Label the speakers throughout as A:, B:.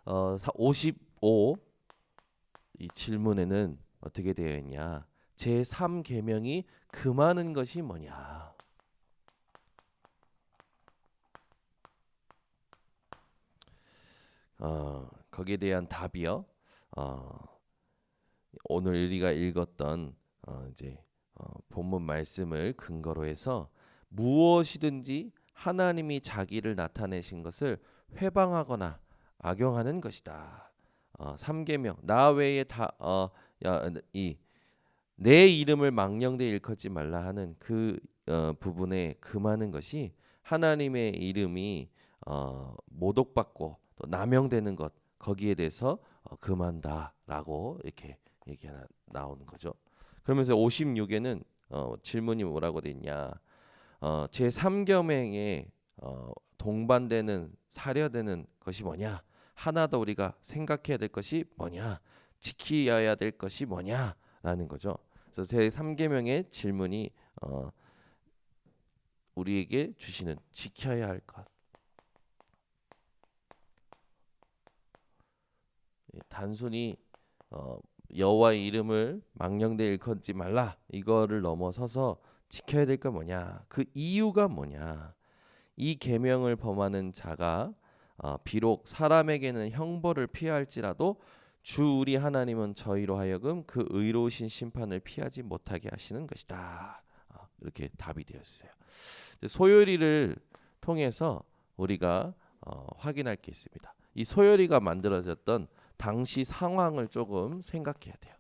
A: 55 이 질문에는 어떻게 되어 있냐? 제3계명이 금하는 것이 뭐냐? 거기에 대한 답이요. 오늘 우리가 읽었던 이제 본문 말씀을 근거로 해서 무엇이든지 하나님이 자기를 나타내신 것을 회방하거나 악용하는 것이다. 3계명 나 외에 내 이름을 망령되이 일컫지 말라 하는 그 부분에 금하는 것이 하나님의 이름이 모독받고 또 남용되는 것 거기에 대해서 금한다라고 이렇게 얘기가 나오는 거죠. 그러면서 56에는 질문이 뭐라고 돼 있냐? 제3계명에 동반되는 사려되는 것이 뭐냐? 하나 더 우리가 생각해야 될 것이 뭐냐? 지켜야 될 것이 뭐냐라는 거죠. 그래서 제3계명의 질문이 우리에게 주시는 지켜야 할 것. 단순히 여호와의 이름을 망령되이 일컫지 말라 이거를 넘어서서 지켜야 될 건 뭐냐? 그 이유가 뭐냐? 이 계명을 범하는 자가 비록 사람에게는 형벌을 피할지라도 주 우리 하나님은 저희로 하여금 그 의로우신 심판을 피하지 못하게 하시는 것이다. 이렇게 답이 되었어요. 소요리를 통해서 우리가 확인할 게 있습니다. 이 소요리가 만들어졌던 당시 상황을 조금 생각해야 돼요.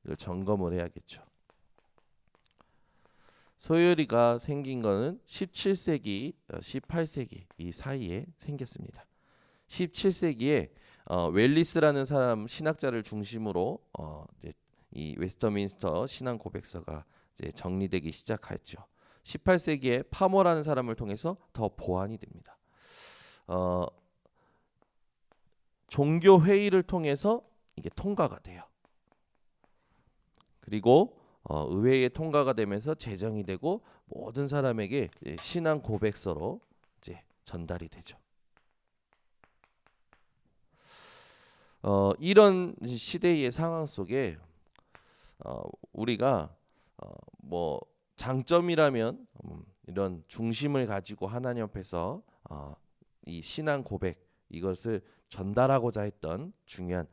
A: 이걸 점검을 해야겠죠. 소요리가 생긴 거는 17세기, 18세기 이 사이에 생겼습니다. 17세기에 웰리스라는 사람 신학자를 중심으로 이제 이 웨스터민스터 신앙 고백서가 이제 정리되기 시작했죠. 18세기에 파머라는 사람을 통해서 더 보완이 됩니다. 종교 회의를 통해서 이게 통과가 돼요. 그리고 의회에 통과가 되면서 제정이 되고 모든 사람에게 신앙 고백서로 이제 전달이 되죠. 이런 시대의 상황 속에 우리가 뭐 장점이라면 이런 중심을 가지고 하나님 앞에서 이 신앙 고백 이것을 전달하고자 했던 중요한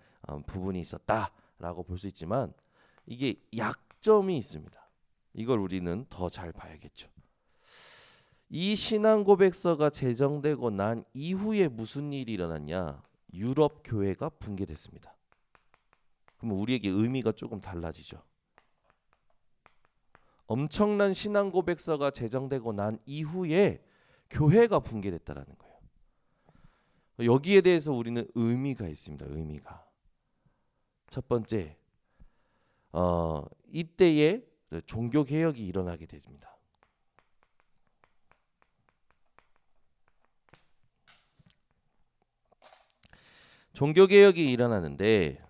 A: 부분이 있었다라고 볼 수 있지만 이게 약점이 있습니다. 이걸 우리는 더 잘 봐야겠죠. 이 신앙 고백서가 제정되고 난 이후에 무슨 일이 일어났냐? 유럽 교회가 붕괴됐습니다. 그럼 우리에게 의미가 조금 달라지죠. 엄청난 신앙 고백서가 제정되고 난 이후에 교회가 붕괴됐다라는 거예요. 여기에 대해서 우리는 의미가 있습니다. 의미가. 첫 번째, 이때에 종교 개혁이 일어나게 됩니다. 종교 개혁이 일어나는데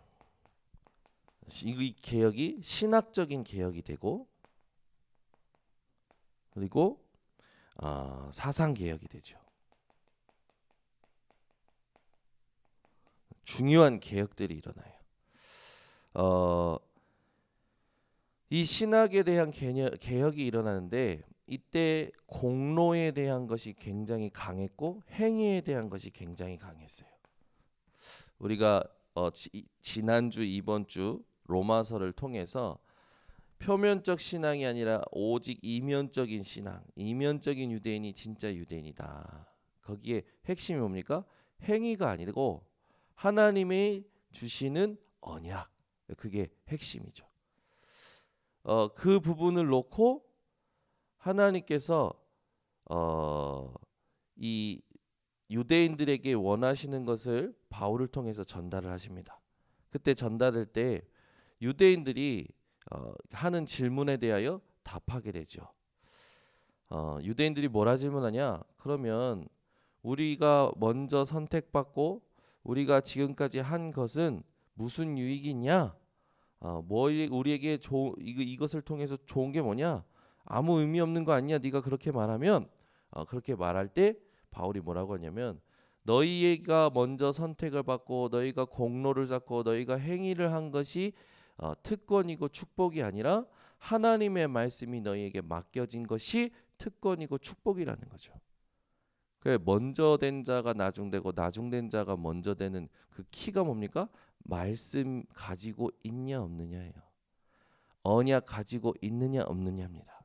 A: 이 개혁이 신학적인 개혁이 되고 그리고 사상 개혁이 되죠. 중요한 개혁들이 일어나요. 이 신학에 대한 개혁이 일어나는데 이때 공로에 대한 것이 굉장히 강했고 행위에 대한 것이 굉장히 강했어요. 우리가 지난주 이번 주 로마서를 통해서 표면적 신앙이 아니라 오직 이면적인 신앙, 이면적인 유대인이 진짜 유대인이다. 거기에 핵심이 뭡니까? 행위가 아니고 하나님이 주시는 언약, 그게 핵심이죠. 그 부분을 놓고 하나님께서 이 유대인들에게 원하시는 것을 바울을 통해서 전달을 하십니다. 그때 전달할 때 유대인들이 하는 질문에 대하여 답하게 되죠. 유대인들이 뭐라 질문하냐? 그러면 우리가 먼저 선택받고 우리가 지금까지 한 것은 무슨 유익이 있냐? 우리에게 이것을 통해서 좋은 게 뭐냐? 아무 의미 없는 거 아니냐? 네가 그렇게 말하면 그렇게 말할 때 바울이 뭐라고 하냐면 너희가 먼저 선택을 받고 너희가 공로를 쌓고 너희가 행위를 한 것이 특권이고 축복이 아니라 하나님의 말씀이 너희에게 맡겨진 것이 특권이고 축복이라는 거죠. 그래, 먼저 된 자가 나중되고 나중된 자가 먼저 되는 그 키가 뭡니까? 말씀 가지고 있냐 없느냐예요. 언약 가지고 있느냐 없느냐입니다.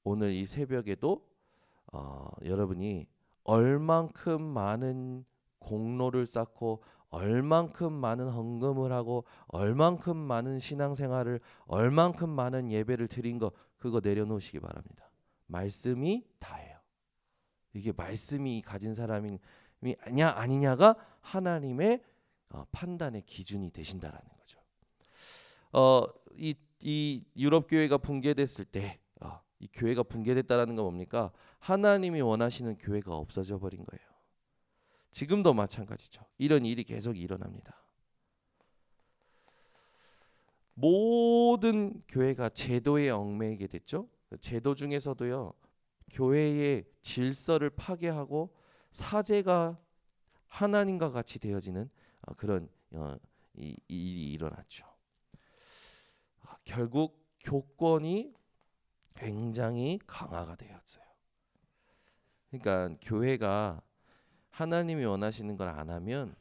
A: 오늘 이 새벽에도 여러분이 얼만큼 많은 공로를 쌓고 얼만큼 많은 헌금을 하고 얼만큼 많은 신앙생활을 얼만큼 많은 예배를 드린 거 그거 내려놓으시기 바랍니다. 말씀이 다예요. 이게 말씀이 가진 사람이 아니냐가 하나님의 판단의 기준이 되신다라는 거죠. 이 유럽 교회가 붕괴됐을 때 이 교회가 붕괴됐다라는 건 뭡니까? 하나님이 원하시는 교회가 없어져 버린 거예요. 지금도 마찬가지죠. 이런 일이 계속 일어납니다. 모든 교회가 제도에 얽매이게 됐죠. 제도 중에서도요. 교회의 질서를 파괴하고 사제가 하나님과 같이 되어지는 그런 일이 일어났죠. 결국 교권이 굉장히 강화가 되었어요. 그러니까 교회가 하나님이 원하시는 걸 안 하면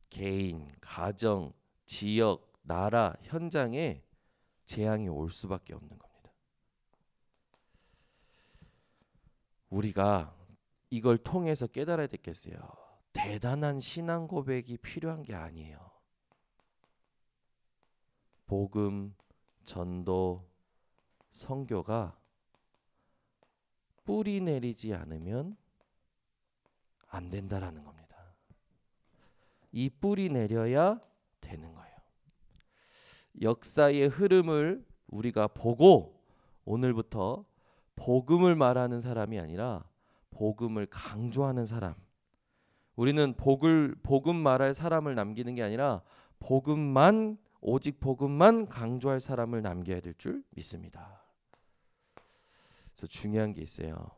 A: 개인, 가정, 지역, 나라, 현장에 재앙이 올 수밖에 없는 겁니다. 우리가 이걸 통해서 깨달아야 되겠어요. 대단한 신앙 고백이 필요한 게 아니에요. 복음, 전도, 선교가 뿌리 내리지 않으면 안 된다라는 겁니다. 이 뿌리 내려야 되는 거예요. 역사의 흐름을 우리가 보고 오늘부터 복음을 말하는 사람이 아니라 복음을 강조하는 사람. 우리는 복음 말할 사람을 남기는 게 아니라 복음만 오직 복음만 강조할 사람을 남겨야 될 줄 믿습니다. 그래서 중요한 게 있어요.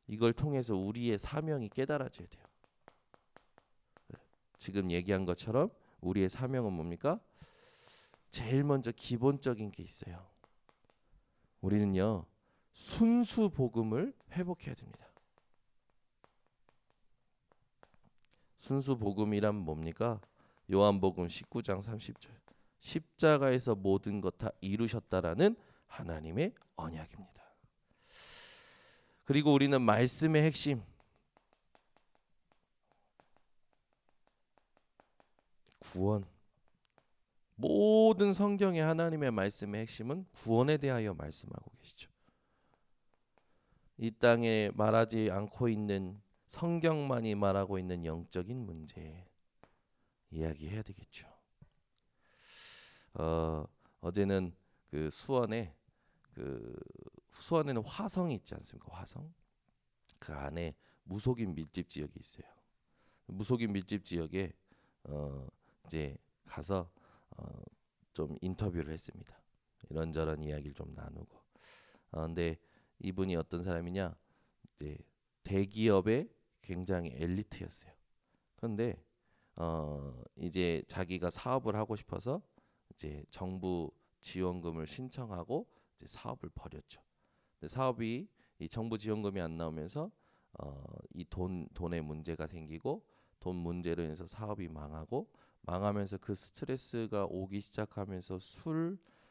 A: 이걸 통해서 우리의 사명이 깨달아져야 돼요. 지금 얘기한 것처럼 우리의 사명은 뭡니까? 제일 먼저 기본적인 게 있어요. 우리는요. 순수 복음을 회복해야 됩니다. 순수 복음이란 뭡니까? 요한복음 19장 30절. 십자가에서 모든 것 다 이루셨다라는 하나님의 언약입니다. 그리고 우리는 말씀의 핵심 구원. 모든 성경의 하나님의 말씀의 핵심은 구원에 대하여 말씀하고 계시죠. 이 땅에 말하지 않고 있는 성경만이 말하고 있는 영적인 문제 이야기해야 되겠죠. 어제는 그 수원에는 화성이 있지 않습니까? 화성. 그 안에 무속인 밀집 지역이 있어요. 무속인 밀집 지역에 이제 가서 좀 인터뷰를 했습니다. 이런저런 이야기를 좀 나누고. 근데 이분이 어떤 사람이냐? 이제 대기업의 굉장히 엘리트였어요. 그런데 이제 자기가 사업을 하고 싶어서 이제 정부 지원금을 신청하고 이제 사업을 벌였죠. 근데 사업이 이 정부 지원금이 안 나오면서 이 돈에 문제가 생기고 돈 문제로 인해서 사업이 망하면서 그 스트레스가 오기 시작하면서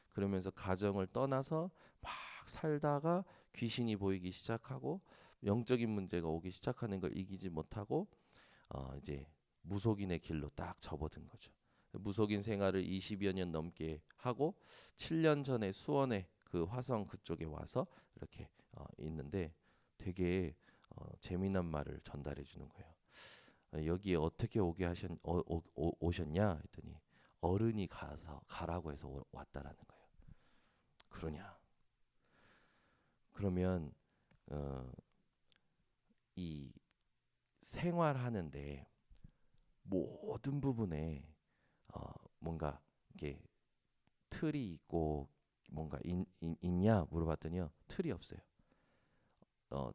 A: 그러면서 가정을 떠나서 막 살다가 귀신이 보이기 시작하고 영적인 문제가 오기 시작하는 걸 이기지 못하고 이제 무속인의 길로 딱 접어든 거죠. 무속인 생활을 20여 년 넘게 하고 7년 전에 수원에 그 화성 그쪽에 와서 이렇게 있는데 되게 재미난 말을 전달해 주는 거예요. 여기에 어떻게 오셨냐 했더니 어른이 가라고 해서 왔다라는 거예요. 그러냐? 그러면 이 생활하는데 모든 부분에 뭔가 이게 틀이 있고 뭔가 있냐 물어봤더니요 틀이 없어요.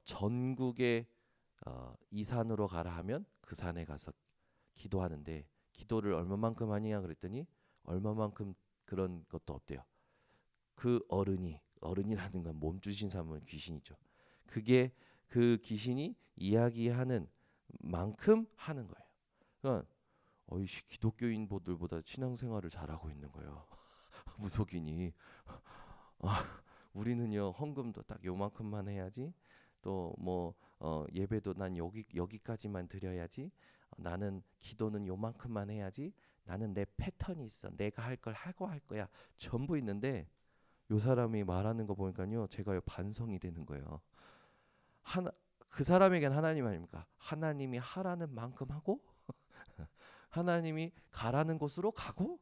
A: 전국의 이 산으로 가라 하면 그 산에 가서 기도하는데 기도를 얼마만큼 하냐 그랬더니 얼마만큼 그런 것도 없대요. 그 어른이라는 건 몸주신 사람은 귀신이죠. 그게 그 귀신이 이야기하는 만큼 하는 거예요. 그러니까 어이씨 기독교인들보다 신앙생활을 잘하고 있는 거예요. 무속인이 우리는요 헌금도 딱 요만큼만 해야지 또 뭐 예배도 난 여기까지만 드려야지 나는 기도는 요만큼만 해야지 나는 내 패턴이 있어 내가 할 걸 하고 할 거야 전부 있는데 요 사람이 말하는 거 보니까요 제가 반성이 되는 거예요. 하나 그 사람에겐 하나님 아닙니까? 하나님이 하라는 만큼 하고 하나님이 가라는 곳으로 가고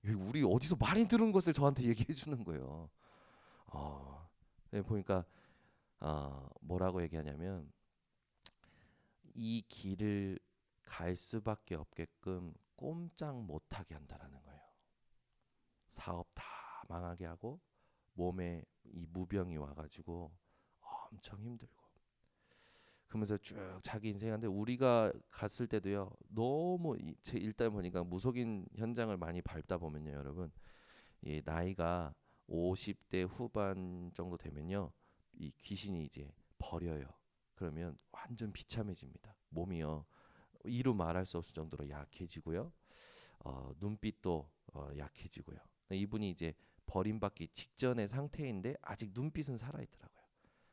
A: 우리 어디서 많이 들은 것을 저한테 얘기해 주는 거예요. 네, 보니까 뭐라고 얘기하냐면 이 길을 갈 수밖에 없게끔 꼼짝 못하게 한다라는 거예요. 사업 다 망하게 하고 몸에 이 무병이 와가지고 엄청 힘들고 그러면서 쭉 자기 인생한테 우리가 갔을 때도요 너무 제 일단 보니까 무속인 현장을 많이 밟다 보면요 여러분 이 나이가 50대 후반 정도 되면요 이 귀신이 이제 버려요. 그러면 완전 비참해집니다. 몸이요 이루 말할 수 없을 정도로 약해지고요. 눈빛도 약해지고요. 이분이 이제 버림받기 직전의 상태인데 아직 눈빛은 살아 있더라고요.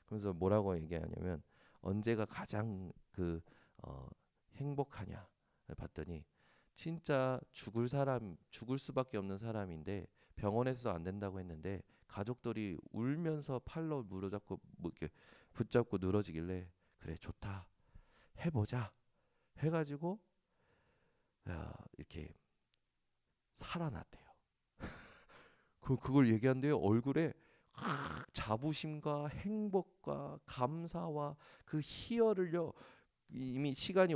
A: 그래서 뭐라고 얘기하냐면 언제가 가장 행복하냐 봤더니 진짜 죽을 수밖에 없는 사람인데 병원에서 안 된다고 했는데 가족들이 울면서 팔로 물어잡고 뭐 이렇게 붙잡고 늘어지길래 그래 좋다 해보자 해가지고 이렇게 살아났대요. 그걸 얘기한대요. 얼굴에 자부심과 행복과 감사와 그 희열을요. 이미 시간이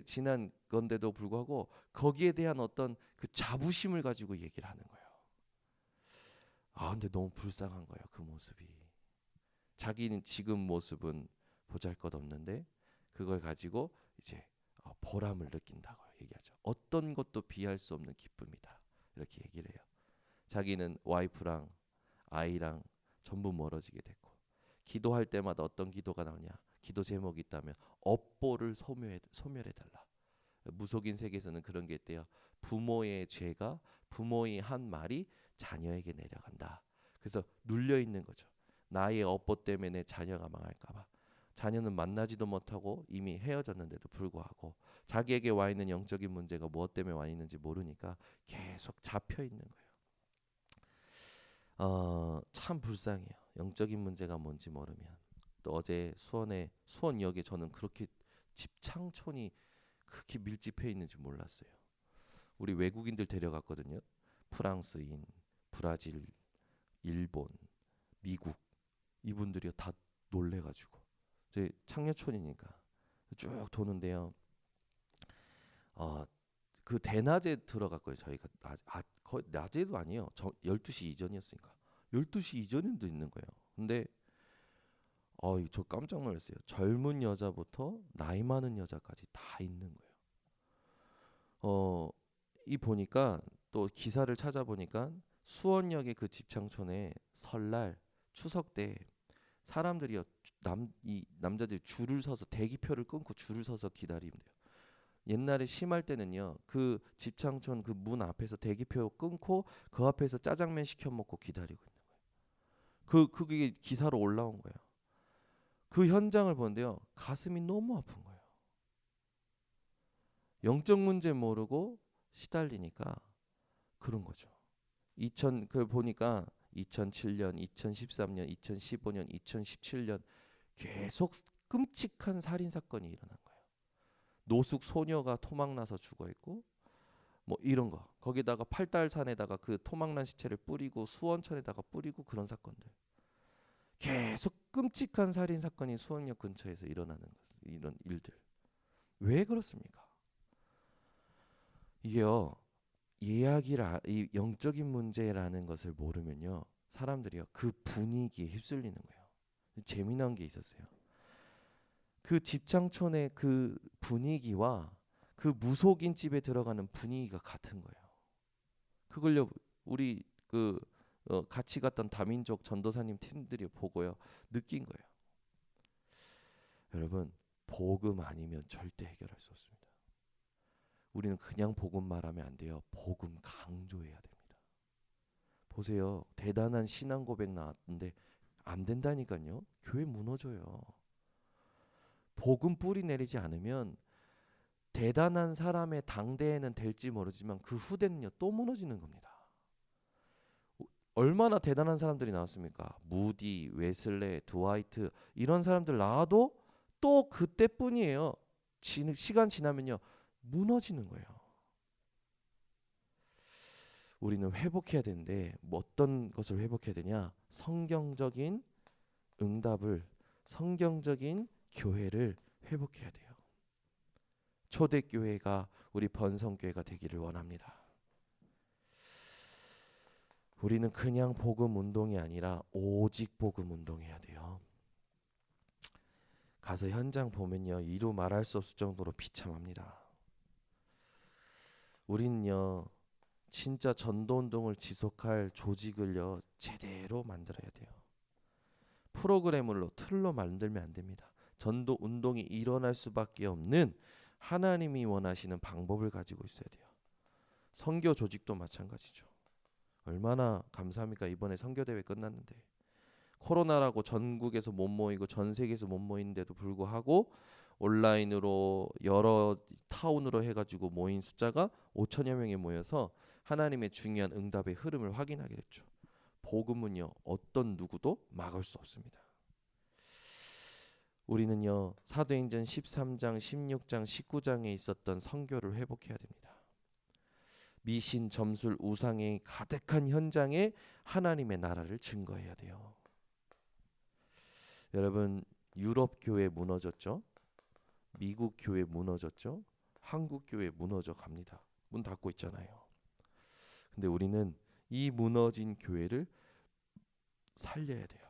A: 지난 건데도 불구하고 거기에 대한 어떤 그 자부심을 가지고 얘기를 하는 거예요. 근데 너무 불쌍한 거예요. 그 모습이. 자기는 지금 모습은 보잘것없는데 그걸 가지고 이제 보람을 느낀다고 얘기하죠. 어떤 것도 비할 수 없는 기쁨이다. 이렇게 얘기를 해요. 자기는 와이프랑 아이랑 전부 멀어지게 됐고 기도할 때마다 어떤 기도가 나오냐 기도 제목이 있다면 업보를 소멸해달라. 무속인 세계에서는 그런 게 있대요. 부모의 죄가 부모의 한 말이 자녀에게 내려간다. 그래서 눌려 있는 거죠. 나의 업보 때문에 내 자녀가 망할까 봐. 자녀는 만나지도 못하고 이미 헤어졌는데도 불구하고 자기에게 와 있는 영적인 문제가 무엇 때문에 와 있는지 모르니까 계속 잡혀 있는 거예요. 참 불쌍해요. 영적인 문제가 뭔지 모르면. 또 어제 수원역에 저는 그렇게 집창촌이 그렇게 밀집해 있는 줄 몰랐어요. 우리 외국인들 데려갔거든요. 프랑스인, 브라질, 일본, 미국 이분들이 다 놀래가지고 제 창녀촌이니까 쭉 도는데요. 그 대낮에 들어갔고요. 저희가 거의 낮에도 아니에요. 12시 이전이었으니까 12시 이전에도 있는 거예요. 근데 저 깜짝 놀랐어요. 젊은 여자부터 나이 많은 여자까지 다 있는 거예요. 이 보니까 또 기사를 찾아보니까 수원역의 그 집창촌에 설날 추석 때 사람들이요 이 남자들이 줄을 서서 대기표를 끊고 줄을 서서 기다리면 돼요. 옛날에 심할 때는요 그 집창촌 그 문 앞에서 대기표 끊고 그 앞에서 짜장면 시켜 먹고 기다리고 있는 거예요. 그게 기사로 올라온 거예요. 그 현장을 보는데요 가슴이 너무 아픈 거예요. 영적 문제 모르고 시달리니까 그런 거죠. 그걸 보니까 2007년, 2013년, 2015년, 2017년 계속 끔찍한 살인 사건이 일어난 거예요. 노숙 소녀가 토막나서 죽어 있고 뭐 이런 거. 거기다가 팔달산에다가 그 토막난 시체를 뿌리고 수원천에다가 뿌리고 그런 사건들. 계속 끔찍한 살인 사건이 수원역 근처에서 일어나는 것. 이런 일들. 왜 그렇습니까? 이게요. 이 영적인 문제라는 것을 모르면요. 사람들이요. 그 분위기에 휩쓸리는 거예요. 재미난 게 있었어요. 그 집창촌의 그 분위기와 그 무속인 집에 들어가는 분위기가 같은 거예요. 그걸요 우리 같이 갔던 다민족 전도사님 팀들이 보고요 느낀 거예요. 여러분 복음 아니면 절대 해결할 수 없습니다. 우리는 그냥 복음 말하면 안 돼요. 복음 강조해야 됩니다. 보세요. 대단한 신앙 고백 나왔는데 안 된다니까요. 교회 무너져요. 복음 뿌리 내리지 않으면 대단한 사람의 당대에는 될지 모르지만 그 후대는요 또 무너지는 겁니다. 얼마나 대단한 사람들이 나왔습니까? 무디, 웨슬레, 드와이트 이런 사람들 나와도 또 그때뿐이에요. 시간 지나면요 무너지는 거예요. 우리는 회복해야 되는데 뭐 어떤 것을 회복해야 되냐? 성경적인 응답을, 성경적인 교회를 회복해야 돼요. 초대교회가 우리 번성교회가 되기를 원합니다. 우리는 그냥 복음 운동이 아니라 오직 복음 운동해야 돼요. 가서 현장 보면요 이루 말할 수 없을 정도로 비참합니다. 우리는요 진짜 전도 운동을 지속할 조직을요 제대로 만들어야 돼요. 프로그램으로 틀로 만들면 안 됩니다. 전도 운동이 일어날 수밖에 없는 하나님이 원하시는 방법을 가지고 있어야 돼요. 선교 조직도 마찬가지죠. 얼마나 감사합니까? 이번에 선교대회 끝났는데 코로나라고 전국에서 못 모이고 전 세계에서 못 모이는데도 불구하고 온라인으로 여러 타운으로 해가지고 모인 숫자가 5천여 명이 모여서 하나님의 중요한 응답의 흐름을 확인하게 됐죠. 복음은요 어떤 누구도 막을 수 없습니다. 우리는요 사도행전 13장, 16장, 19장에 있었던 선교를 회복해야 됩니다. 미신, 점술, 우상에 가득한 현장에 하나님의 나라를 증거해야 돼요. 여러분 유럽 교회 무너졌죠? 미국 교회 무너졌죠? 한국 교회 무너져 갑니다. 문 닫고 있잖아요. 근데 우리는 이 무너진 교회를 살려야 돼요.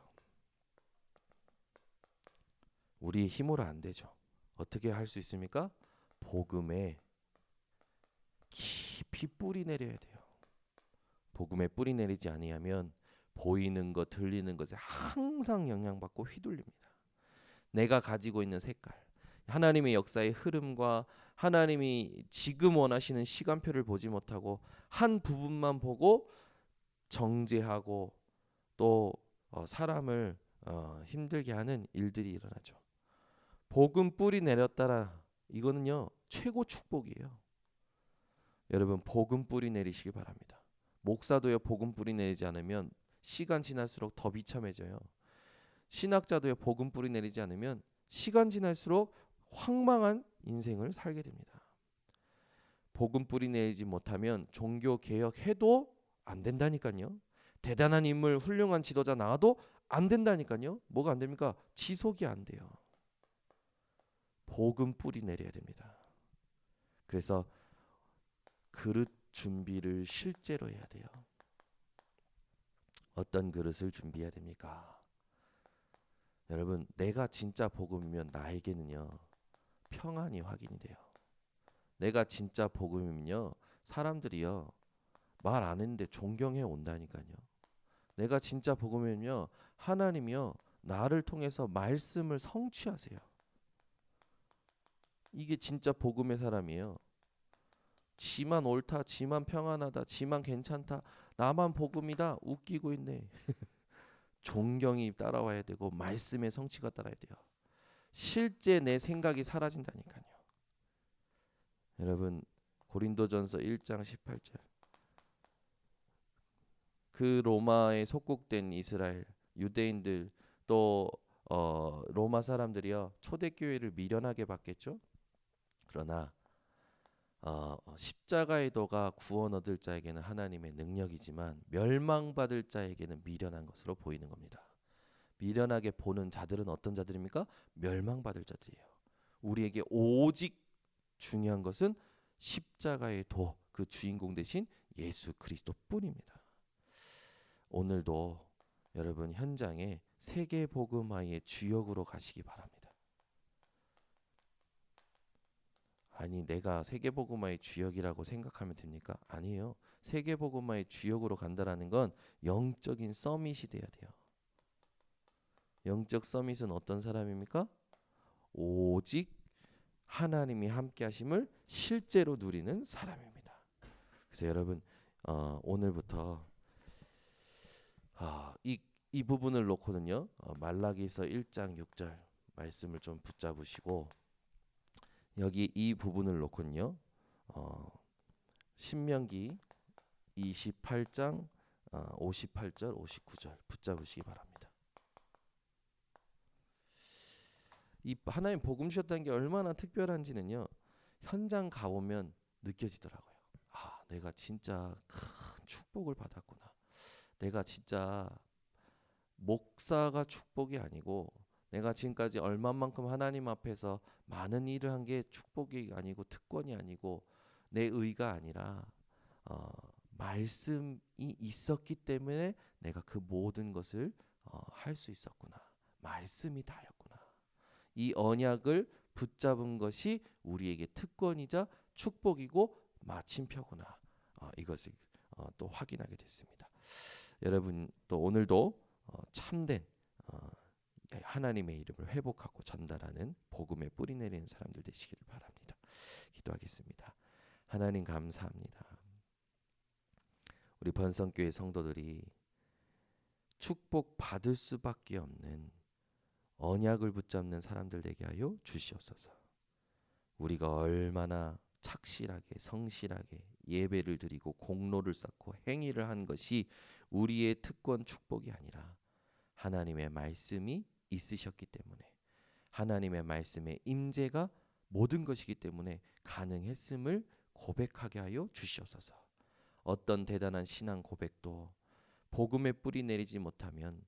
A: 우리의 힘으로 안 되죠. 어떻게 할 수 있습니까? 복음에 깊이 뿌리 내려야 돼요. 복음에 뿌리 내리지 아니하면 보이는 것, 들리는 것에 항상 영향받고 휘둘립니다. 내가 가지고 있는 색깔, 하나님의 역사의 흐름과 하나님이 지금 원하시는 시간표를 보지 못하고 한 부분만 보고 정죄하고 또 사람을 힘들게 하는 일들이 일어나죠. 복음 뿌리 내렸다라 이거는요 최고 축복이에요. 여러분 복음 뿌리 내리시기 바랍니다. 목사도요 복음 뿌리 내리지 않으면 시간 지날수록 더 비참해져요. 신학자도요 복음 뿌리 내리지 않으면 시간 지날수록 황망한 인생을 살게 됩니다. 복음 뿌리 내리지 못하면 종교 개혁해도 안 된다니까요. 대단한 인물, 훌륭한 지도자 나와도 안 된다니까요. 뭐가 안 됩니까? 지속이 안 돼요. 복음 뿌리 내려야 됩니다. 그래서 그릇 준비를 실제로 해야 돼요. 어떤 그릇을 준비해야 됩니까? 여러분, 내가 진짜 복음이면 나에게는요 평안이 확인이 돼요. 내가 진짜 복음이면요 사람들이요 말 안 했는데 존경해 온다니까요. 내가 진짜 복음이면요 하나님이요 나를 통해서 말씀을 성취하세요. 이게 진짜 복음의 사람이에요. 지만 옳다, 지만 평안하다, 지만 괜찮다, 나만 복음이다 웃기고 있네. 존경이 따라와야 되고 말씀의 성취가 따라야 돼요. 실제 내 생각이 사라진다니까요. 여러분 고린도전서 1장 18절 그 로마에 속국된 이스라엘 유대인들 또 로마 사람들이요 초대교회를 미련하게 봤겠죠. 그러나 십자가의 도가 구원 얻을 자에게는 하나님의 능력이지만 멸망받을 자에게는 미련한 것으로 보이는 겁니다. 미련하게 보는 자들은 어떤 자들입니까? 멸망받을 자들이에요. 우리에게 오직 중요한 것은 십자가의 도, 그 주인공 대신 예수 그리스도뿐입니다. 오늘도 여러분 현장에 세계 복음화의 주역으로 가시기 바랍니다. 아니 내가 세계복음화의 주역이라고 생각하면 됩니까? 아니에요. 세계복음화의 주역으로 간다라는 건 영적인 서밋이 돼야 돼요. 영적 서밋은 어떤 사람입니까? 오직 하나님이 함께 하심을 실제로 누리는 사람입니다. 그래서 여러분 오늘부터 이 부분을 놓고는요. 말라기서 1장 6절 말씀을 좀 붙잡으시고 여기 이 부분을 놓고는요. 신명기 28장 58절 59절 붙잡으시기 바랍니다. 이 하나님 복음 주셨다는 게 얼마나 특별한지는요. 현장 가보면 느껴지더라고요. 아, 내가 진짜 큰 축복을 받았구나. 내가 진짜 목사가 축복이 아니고 내가 지금까지 얼마만큼 하나님 앞에서 많은 일을 한 게 축복이 아니고 특권이 아니고 내 의가 아니라 말씀이 있었기 때문에 내가 그 모든 것을 할 수 있었구나. 말씀이 다였구나. 이 언약을 붙잡은 것이 우리에게 특권이자 축복이고 마침표구나. 이것을 또 확인하게 됐습니다. 여러분 또 오늘도 참된 하나님의 이름을 회복하고 전달하는 복음의 뿌리 내리는 사람들 되시기를 바랍니다. 기도하겠습니다. 하나님 감사합니다. 우리 번성교회 성도들이 축복 받을 수밖에 없는 언약을 붙잡는 사람들 되게 하여 주시옵소서. 우리가 얼마나 착실하게 성실하게 예배를 드리고 공로를 쌓고 행위를 한 것이 우리의 특권 축복이 아니라 하나님의 말씀이 있으셨기 때문에 하나님의 말씀의 임재가 모든 것이기 때문에 가능했음을 고백하게 하여 주시옵소서. 어떤 대단한 신앙 고백도 복음의 뿌리 내리지 못하면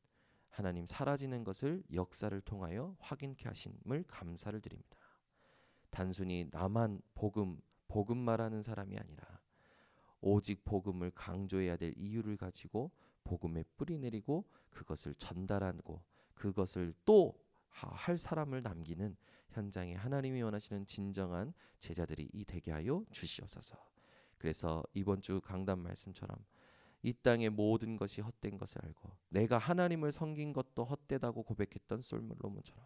A: 하나님 사라지는 것을 역사를 통하여 확인케 하심을 감사를 드립니다. 단순히 나만 복음 말하는 사람이 아니라 오직 복음을 강조해야 될 이유를 가지고 복음의 뿌리 내리고 그것을 전달하고 그것을 또 할 사람을 남기는 현장에 하나님이 원하시는 진정한 제자들이 이 되게 하여 주시옵소서. 그래서 이번 주 강단 말씀처럼 이 땅의 모든 것이 헛된 것을 알고 내가 하나님을 섬긴 것도 헛되다고 고백했던 솔로몬처럼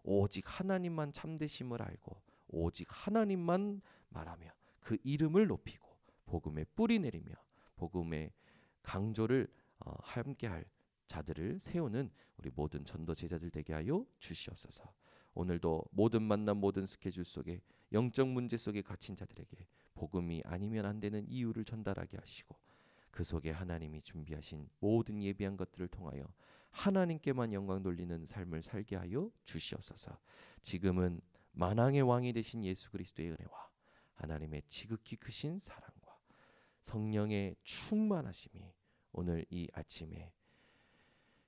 A: 오직 하나님만 참되심을 알고 오직 하나님만 말하며 그 이름을 높이고 복음의 뿌리 내리며 복음의 강조를 함께할 자들을 세우는 우리 모든 전도 제자들 되게 하여 주시옵소서. 오늘도 모든 만남 모든 스케줄 속에 영적 문제 속에 갇힌 자들에게 복음이 아니면 안 되는 이유를 전달하게 하시고 그 속에 하나님이 준비하신 모든 예비한 것들을 통하여 하나님께만 영광 돌리는 삶을 살게 하여 주시옵소서. 지금은 만왕의 왕이 되신 예수 그리스도의 은혜와 하나님의 지극히 크신 사랑과 성령의 충만하심이 오늘 이 아침에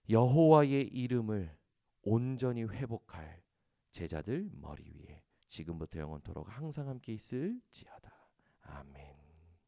A: 여호와의 이름을 온전히 회복할 제자들 머리 위에 지금부터 영원토록 항상 함께 있을지어다. 아멘.